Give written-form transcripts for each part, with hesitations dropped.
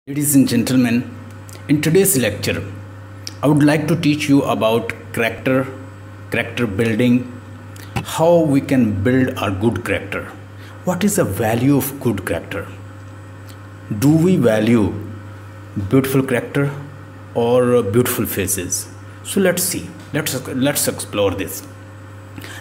Ladies and gentlemen, in today's lecture, I would like to teach you about character building, how we can build our good character. What is the value of good character? Do we value beautiful character or beautiful faces? So let's see. Let's explore this.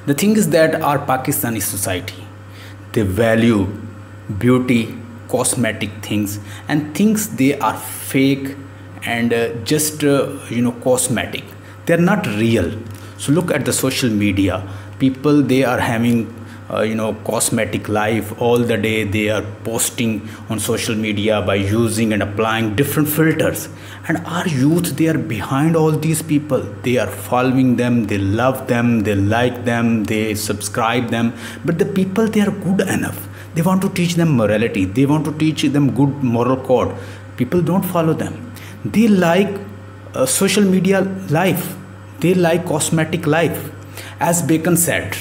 The thing is that our Pakistani society, they value beauty, cosmetic things, and things they are fake and just cosmetic. They're not real. So look at the social media. People, they are having cosmetic life all the day. They are posting on social media by using and applying different filters, and our youth, they are behind all these people. They are following them, they love them, they like them, they subscribe them. But the people, they are good enough. They want to teach them morality, they want to teach them good moral code. People don't follow them. They like social media life, they like cosmetic life. As Bacon said,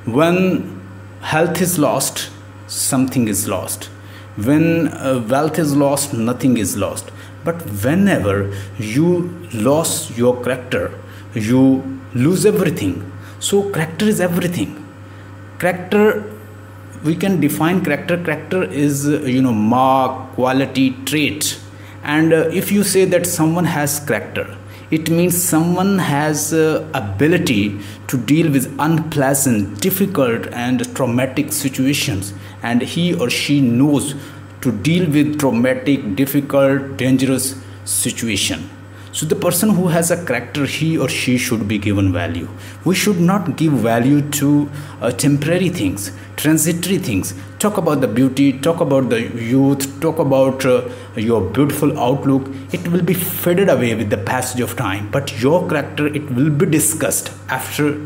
when health is lost, something is lost. When wealth is lost, nothing is lost. But whenever you lose your character, you lose everything. So character is everything. Character, we can define character is mark, quality, trait. And if you say that someone has character, it means someone has ability to deal with unpleasant, difficult and traumatic situations, and he or she knows to deal with traumatic, difficult, dangerous situation. So the person who has a character, he or she should be given value. We should not give value to temporary things, transitory things. Talk about the beauty, talk about the youth, talk about your beautiful outlook. It will be faded away with the passage of time. But your character, it will be discussed after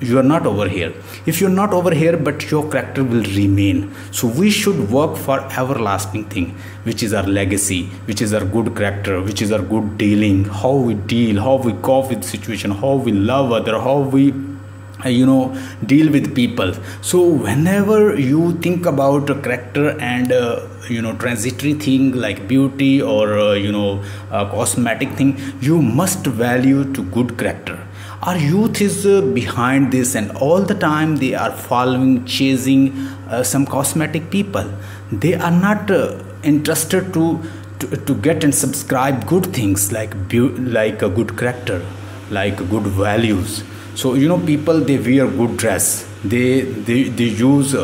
you are not over here. If you're not over here, but your character will remain. So we should work for everlasting thing, which is our legacy, which is our good character, which is our good dealing, how we deal, how we cope with situation, how we love other, how we deal with people. So whenever you think about a character and transitory thing like beauty or cosmetic thing, you must value to good character. Our youth is behind this, and all the time they are following, chasing some cosmetic people. They are not interested to get and subscribe good things like a good character, like good values. So people, they wear good dress, they use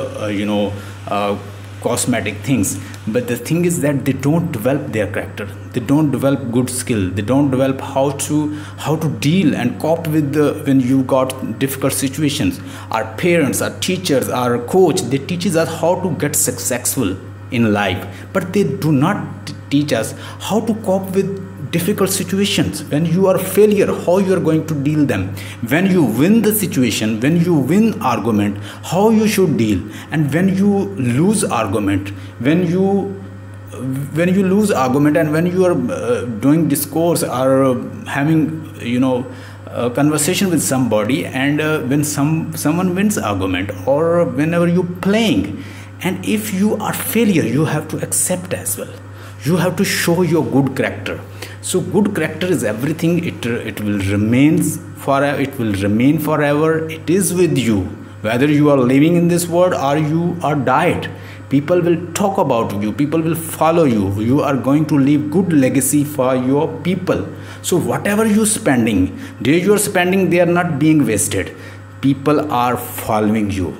cosmetic things, but the thing is that they don't develop their character, they don't develop good skill, they don't develop how to deal and cope with when you got difficult situations. Our parents, our teachers, our coach, they teach us how to get successful in life, but they do not teach us how to cope with difficult situations. When you are a failure, how you are going to deal them. When you win the situation, when you win argument, how you should deal. And when you lose argument, when you lose argument, and when you are doing discourse or having a conversation with somebody, and when someone wins argument, or whenever you playing, and if you are failure, you have to accept as well. You have to show your good character. So good character is everything. It will remain forever. It will remain forever. It is with you, whether you are living in this world or you are died. People will talk about you, people will follow you. You are going to leave good legacy for your people. So whatever you spending, days you are spending, they are not being wasted. People are following you.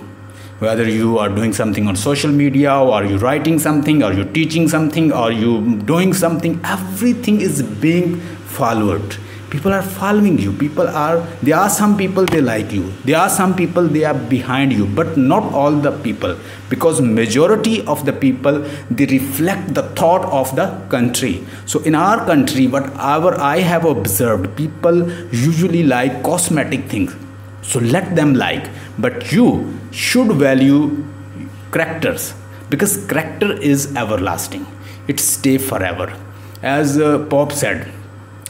Whether you are doing something on social media, or you writing something, or you teaching something, or you doing something, everything is being followed. People are following you. There are some people, they like you. There are some people, they are behind you, but not all the people, because majority of the people, they reflect the thought of the country. So in our country, whatever I have observed, people usually like cosmetic things. So let them like, but you should value characters, because character is everlasting. It stays forever. As Pope said,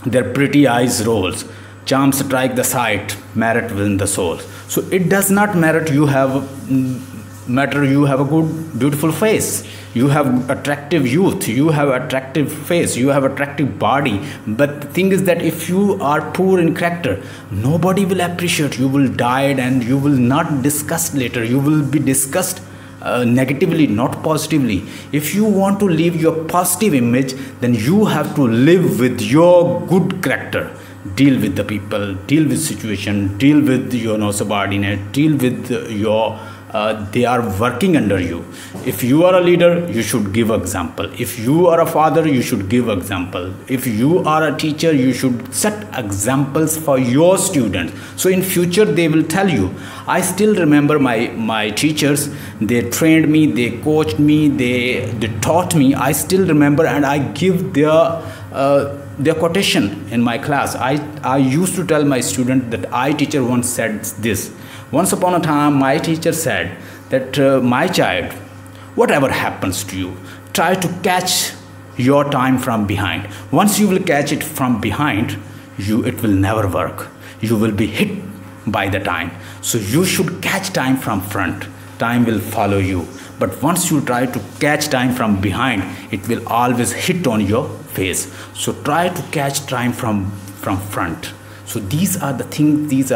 their pretty eyes rolls, charms strike the sight, merit within the soul. So it does not matter you have a good beautiful face. you have attractive youth, you have attractive face, you have attractive body, but the thing is that if you are poor in character, nobody will appreciate. You will die and you will not discuss later, you will be discussed negatively, not positively. If you want to leave your positive image, then you have to live with your good character. Deal with the people, deal with situation, deal with your subordinate, deal with your they are working under you. If you are a leader, you should give example. If you are a father, you should give example. If you are a teacher, you should set examples for your students, so in future they will tell you. I still remember my teachers. They trained me, they coached me, they taught me. I still remember, and I give their quotation in my class. I used to tell my student that I teacher once said this. Once upon a time, my teacher said that, my child, whatever happens to you, try to catch your time from behind. Once you will catch it from behind, it will never work. You will be hit by the time. So you should catch time from front. Time will follow you. But once you try to catch time from behind, it will always hit on your face. So try to catch time from front. So these are the things, these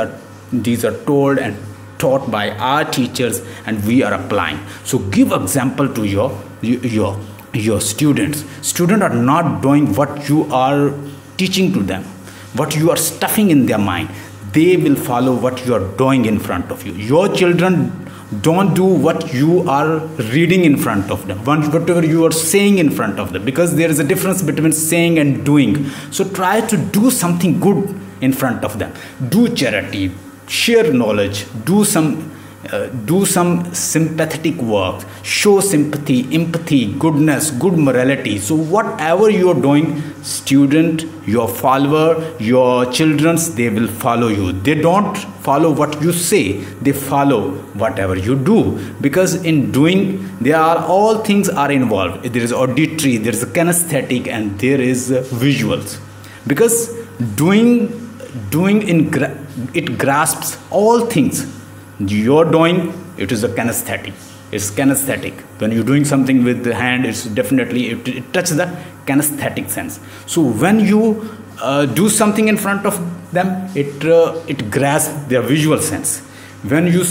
are told and taught by our teachers, and we are applying. So give example to your students. Students are not doing what you are teaching to them, what you are stuffing in their mind. They will follow what you are doing in front of you. Your children don't do what you are reading in front of them, whatever you are saying in front of them, because there is a difference between saying and doing. So try to do something good in front of them. Do charity, share knowledge, do some sympathetic work, show sympathy, empathy, goodness, good morality. So whatever you are doing, student, your follower, your childrens, they will follow you. They don't follow what you say, they follow whatever you do, because in doing all things are involved. There is auditory, there is kinesthetic, and there is visuals. Because doing it grasps all things. You're doing, it is a kinesthetic. It's kinesthetic. When you're doing something with the hand, it's definitely, it touches the kinesthetic sense. So when you do something in front of them, it grasps their visual sense. When you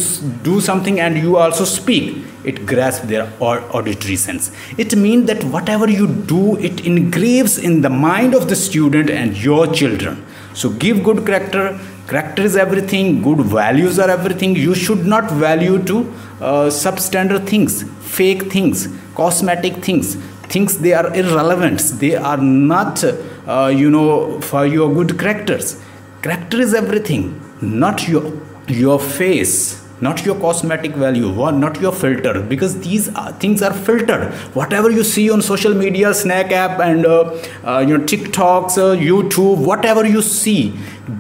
do something and you also speak, it grasps their auditory sense. It means that whatever you do, it engraves in the mind of the student and your children. So give good character. Character is everything. Good values are everything. You should not value to substandard things, fake things, cosmetic things. They are irrelevant. They are not, for your good characters. Character is everything, not your face, not your cosmetic value, not your filter, because these things are filtered. Whatever you see on social media, Snack app, and TikToks, YouTube, whatever you see,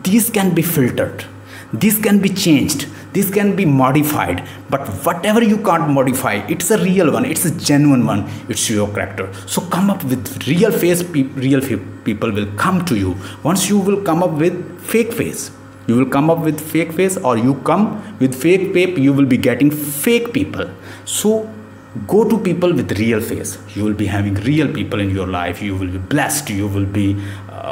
these can be filtered, these can be changed, these can be modified. But whatever you can't modify, it's a real one, it's a genuine one, it's your character. So come up with real face. Real people will come to you. Once you will come up with fake face, you will come up with fake face, or you come with fake paper, you will be getting fake people. So go to people with real face. You will be having real people in your life. You will be blessed, you will be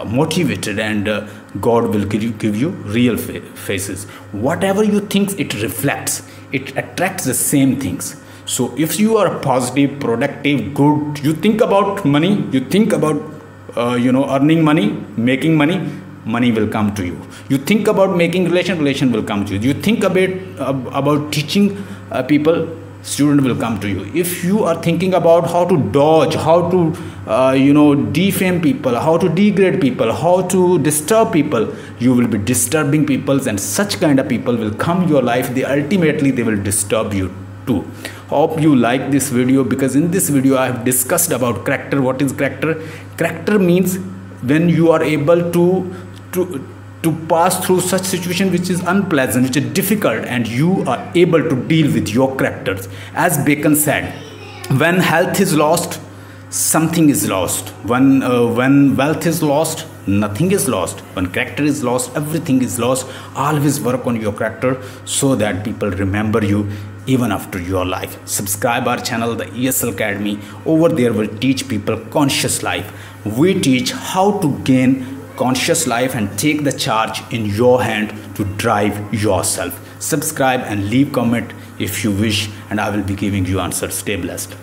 motivated, and God will give you real faces. Whatever you think, it reflects, it attracts the same things. So if you are positive, productive, good, you think about money, you think about earning money, making money, money will come to you. You think about making relation will come to you. You think about teaching people, student will come to you. If you are thinking about how to dodge, how to defame people, how to degrade people, how to disturb people, you will be disturbing people, and such kind of people will come your life. Ultimately they will disturb you too. Hope you like this video, because in this video I have discussed about character. What is character? Character means when you are able to pass through such situation which is unpleasant, which is difficult, and you are able to deal with your characters. As Bacon said, when health is lost, something is lost. When wealth is lost, nothing is lost. When character is lost, everything is lost. Always work on your character so that people remember you even after your life. Subscribe our channel, the ESL Academy. Over there we'll teach people conscious life. We teach how to gain conscious life and take the charge in your hand to drive yourself. Subscribe and leave comment if you wish, and I will be giving you answers. Stay blessed.